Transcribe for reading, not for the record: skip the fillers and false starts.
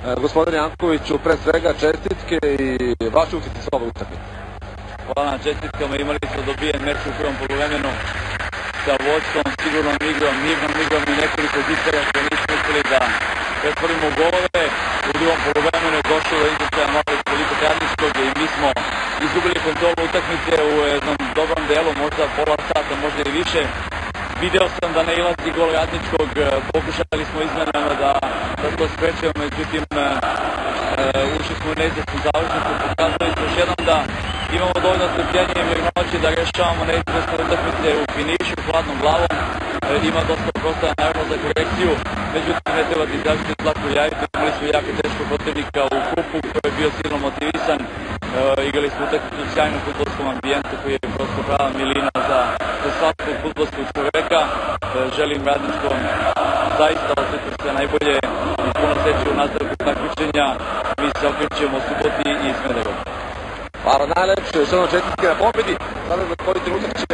Gospodine Jankoviću, pre svega čestitke i vaše utisci s ove utakmice. Hvala na čestitkama, imali smo dobijen meč u prvom poluvremenu sa vođstvom, sigurnom igrom, mirnom igrom i nekoliko zicera koje nismo uspeli da pretvorimo golove. U drugom poluvremenu je došlo do izračaja Mladost Velikog Radničkog i mi smo izgubili kontrolu utakmice u jednom dobrom delu, možda pola sata, možda i više. Video sam da ne ilazi gol Radničkog, pokušali smo izmenama da to sprečemo, međutim ušli smo u neizvesnu završnicu, pokazali smo još jednom da imamo dovoljno strpljenja i mirnoće da rešavamo neizvesne utakmice u finišu, hladnom glavom. Ima dosta prostora naravno za korekciju, međutim ne treba da izrazite slatku jajite, imali smo jako teškog protivnika u kupu koji je bio silno motivisan. Igrali smo utakmicu u sjajnom fudbalskom ambijentu koji je prosto prava milina za svakog fudbalskog čoveka. Želim Radničkom zaista sve najbolje i puno sreće u nastavku takmičenja. Mi se okrećemo u suboti i Smederevu. Hvala najlepše, još jednom čestitke na pobedi. Sada gospodin trenutak će